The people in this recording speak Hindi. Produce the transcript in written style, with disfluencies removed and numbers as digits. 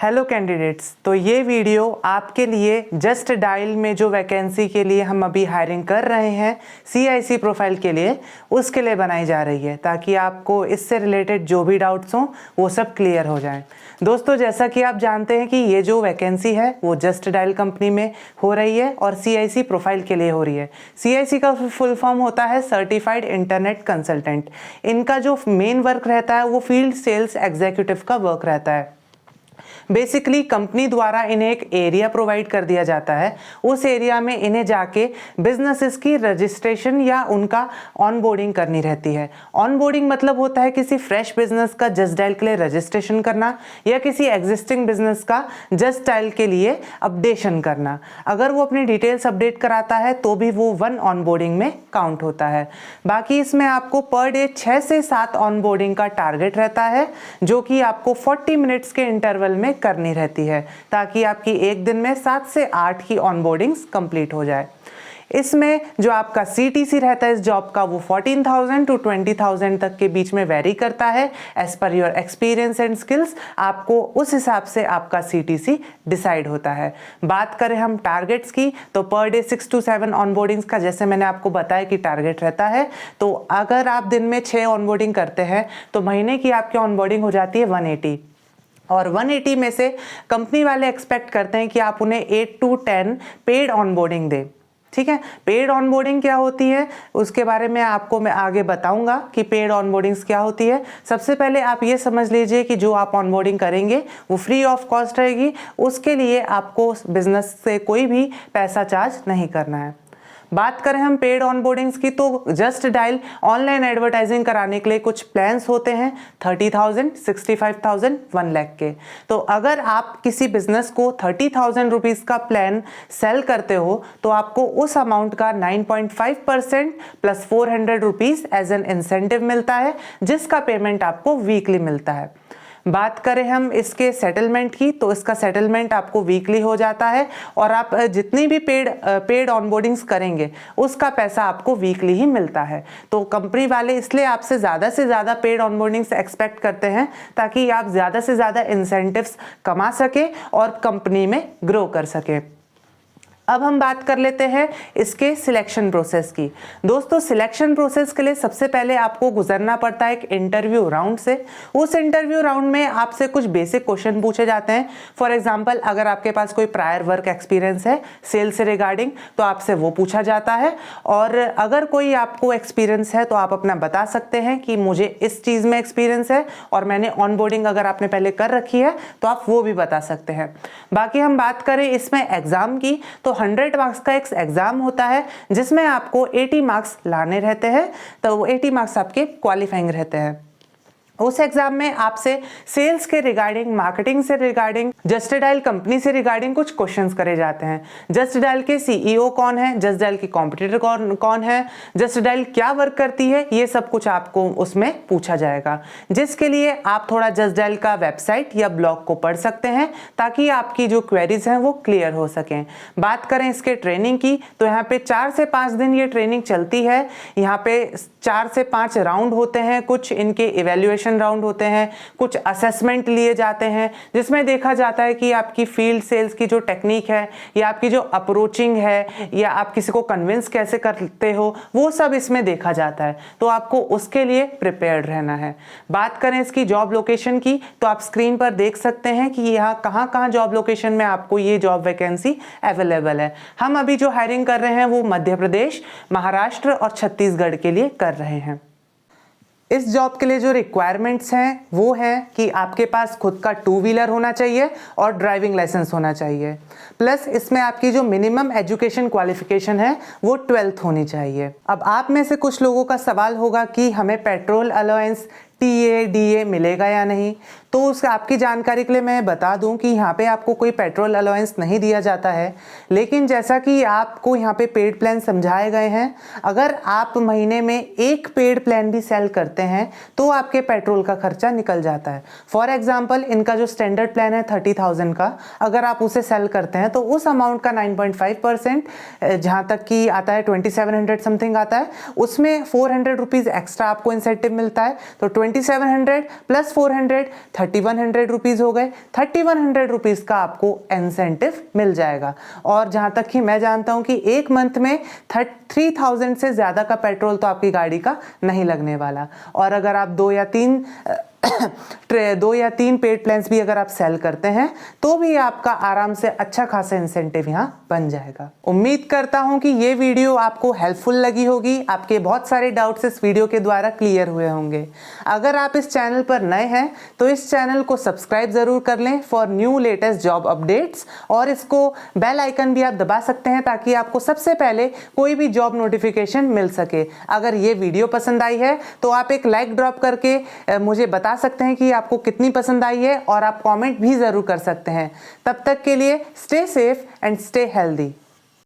हेलो कैंडिडेट्स, तो ये वीडियो आपके लिए जस्ट डायल में जो वैकेंसी के लिए हम अभी हायरिंग कर रहे हैं CIC प्रोफाइल के लिए, उसके लिए बनाई जा रही है ताकि आपको इससे रिलेटेड जो भी डाउट्स हों वो सब क्लियर हो जाएं। दोस्तों, जैसा कि आप जानते हैं कि ये जो वैकेंसी है वो जस्ट डायल कंपनी में हो रही है और CIC प्रोफाइल के लिए हो रही है। CIC का फुल फॉर्म होता है सर्टिफाइड इंटरनेट कंसल्टेंट। इनका जो मेन वर्क रहता है वो फील्ड सेल्स एग्जीक्यूटिव का वर्क रहता है। बेसिकली कंपनी द्वारा इन्हें एक एरिया प्रोवाइड कर दिया जाता है, उस एरिया में इन्हें जाके बिजनेसेस की रजिस्ट्रेशन या उनका ऑनबोर्डिंग करनी रहती है। ऑनबोर्डिंग मतलब होता है किसी फ्रेश बिजनेस का जस्ट डायल के लिए रजिस्ट्रेशन करना या किसी एग्जिस्टिंग बिजनेस का जस्ट डायल के लिए अपडेशन करना। अगर वो अपनी डिटेल्स अपडेट कराता है तो भी वो 1 ऑनबोर्डिंग में काउंट होता है। बाकी इसमें आपको पर डे 6 से 7 ऑनबोर्डिंग का टारगेट रहता है, जो कि आपको 40 मिनट्स के इंटरवल में करनी रहती है ताकि आपकी एक दिन में 7 से 8 की ऑनबोर्डिंग्स कंप्लीट हो जाए। इसमें जो आपका CTC रहता है इस जॉब का वो 14,000 to 20,000 तक के बीच में वेरी करता है। As per your experience and skills आपको उस हिसाब से आपका CTC डिसाइड होता है। बात करें हम टारगेट्स की तो पर डे 6 to 7 ऑनबोर्डिंग्स का जैसे मैंने आपको बताया कि टारगेट रहता है। तो अगर आप दिन में 6 ऑनबोर्डिंग करते हैं तो महीने की आपकी ऑनबोर्डिंग हो जाती है 180 और 180 में से कंपनी वाले एक्सपेक्ट करते हैं कि आप उन्हें 8 to 10 पेड ऑनबोर्डिंग दें। ठीक है, पेड ऑनबोर्डिंग क्या होती है उसके बारे में आपको मैं आगे बताऊंगा कि पेड ऑनबोर्डिंग्स क्या होती है। सबसे पहले आप ये समझ लीजिए कि जो आप ऑनबोर्डिंग करेंगे वो फ्री ऑफ कॉस्ट रहेगी। उसके लिए आपको बिजनेस से कोई भी पैसा चार्ज नहीं करना है। बात करें हम पेड ऑनबोर्डिंग्स की तो जस्ट डायल ऑनलाइन एडवर्टाइजिंग कराने के लिए कुछ प्लान्स होते हैं 30,000, 65,000, 1 लाख के। तो अगर आप किसी बिजनेस को 30,000 रुपीज़ का प्लान सेल करते हो तो आपको उस अमाउंट का 9.5% plus 400 rupees as an incentive मिलता है, जिसका पेमेंट आपको वीकली मिलता है। बात करें हम इसके सेटलमेंट की तो इसका सेटलमेंट आपको वीकली हो जाता है और आप जितनी भी पेड ऑनबोर्डिंग्स करेंगे उसका पैसा आपको वीकली ही मिलता है। तो कंपनी वाले इसलिए आपसे ज़्यादा पेड ऑनबोर्डिंग्स एक्सपेक्ट करते हैं ताकि आप ज़्यादा से ज़्यादा इंसेंटिव्स कमा सके और कंपनी में ग्रो कर सके। अब हम बात कर लेते हैं इसके सिलेक्शन प्रोसेस की। दोस्तों, सिलेक्शन प्रोसेस के लिए सबसे पहले आपको गुजरना पड़ता है एक इंटरव्यू राउंड से। उस इंटरव्यू राउंड में आपसे कुछ बेसिक क्वेश्चन पूछे जाते हैं। फॉर एग्जांपल, अगर आपके पास कोई प्रायर वर्क एक्सपीरियंस है सेल्स से रिगार्डिंग तो आपसे वो पूछा जाता है, और अगर कोई आपको एक्सपीरियंस है तो आप अपना बता सकते हैं कि मुझे इस चीज़ में एक्सपीरियंस है और मैंने ऑनबोर्डिंग अगर आपने पहले कर रखी है तो आप वो भी बता सकते हैं। बाकी हम बात करें इसमें एग्जाम की तो 100 मार्क्स का एक एग्जाम होता है जिसमें आपको 80 मार्क्स लाने रहते हैं। तो 80 मार्क्स आपके क्वालिफाइंग रहते हैं। उस एग्जाम में आपसे सेल्स के रिगार्डिंग, मार्केटिंग से रिगार्डिंग, जस्ट डायल कंपनी से रिगार्डिंग कुछ क्वेश्चंस करे जाते हैं। जस्ट डायल के CEO कौन है, जस्ट डायल की कॉम्पिटिटर कौन है, जस्ट डायल क्या वर्क करती है, ये सब कुछ आपको उसमें पूछा जाएगा, जिसके लिए आप थोड़ा जस्ट डायल का वेबसाइट या ब्लॉग को पढ़ सकते हैं ताकि आपकी जो क्वेरीज हैं वो क्लियर हो सकें। बात करें इसके ट्रेनिंग की तो यहाँ पे 4 से 5 दिन ये ट्रेनिंग चलती है। यहाँ पे 4 से 5 राउंड होते हैं, कुछ इनके इवेल्युएशन राउंड होते हैं, कुछ असेसमेंट लिए जाते हैं जिसमें देखा जाता है कि आपकी फील्ड सेल्स की जो टेक्निक है या आपकी जो अप्रोचिंग है या आप किसी को कन्विंस कैसे करते हो वो सब इसमें देखा जाता है। तो आपको उसके लिए प्रिपेयर्ड रहना है। बात करें इसकी जॉब लोकेशन की तो आप स्क्रीन पर देख सकते हैं कि यहाँ कहाँ जॉब लोकेशन में आपको ये जॉब वैकेंसी अवेलेबल है। हम अभी जो हायरिंग कर रहे हैं वो मध्य प्रदेश, महाराष्ट्र और छत्तीसगढ़ के लिए कर रहे हैं। इस जॉब के लिए जो रिक्वायरमेंट्स हैं वो है कि आपके पास खुद का 2 व्हीलर होना चाहिए और ड्राइविंग लाइसेंस होना चाहिए। प्लस इसमें आपकी जो मिनिमम एजुकेशन क्वालिफिकेशन है वो 12th होनी चाहिए। अब आप में से कुछ लोगों का सवाल होगा कि हमें पेट्रोल अलाउंस, TA, DA मिलेगा या नहीं। तो उस आपकी जानकारी के लिए मैं बता दूं कि यहाँ पे आपको कोई पेट्रोल अलाउंस नहीं दिया जाता है, लेकिन जैसा कि आपको यहाँ पे पेड प्लान समझाए गए हैं, अगर आप महीने में एक पेड प्लान भी सेल करते हैं तो आपके पेट्रोल का खर्चा निकल जाता है। फॉर एग्जाम्पल, इनका जो स्टैंडर्ड प्लान है 30,000 का, अगर आप उसे सेल करते हैं तो उस अमाउंट का 9.5% जहाँ तक कि आता है 2700 समथिंग आता है, उसमें 400 रुपीज़ एक्स्ट्रा आपको इंसेंटिव मिलता है। तो 2700 प्लस 400 3100 रुपीज़ हो गए। 3100 रुपीज़ का आपको इंसेंटिव मिल जाएगा। और जहाँ तक कि मैं जानता हूँ कि एक मंथ में 3000 से ज़्यादा का पेट्रोल तो आपकी गाड़ी का नहीं लगने वाला। और अगर आप 2 या 3 पेड प्लान्स भी अगर आप सेल करते हैं तो भी आपका आराम से अच्छा खासा इंसेंटिव यहाँ बन जाएगा। उम्मीद करता हूँ कि ये वीडियो आपको हेल्पफुल लगी होगी। आपके बहुत सारे डाउट्स इस वीडियो के द्वारा क्लियर हुए होंगे। अगर आप इस चैनल पर नए हैं तो इस चैनल को सब्सक्राइब ज़रूर कर लें for new latest job updates, और इसको बेल आइकन भी आप दबा सकते हैं ताकि आपको सबसे पहले कोई भी जॉब नोटिफिकेशन मिल सके। अगर ये वीडियो पसंद आई है तो आप एक लाइक ड्रॉप करके मुझे बता सकते हैं कि आपको कितनी पसंद आई है, और आप कमेंट भी ज़रूर कर सकते हैं। तब तक के लिए stay safe and stay healthy.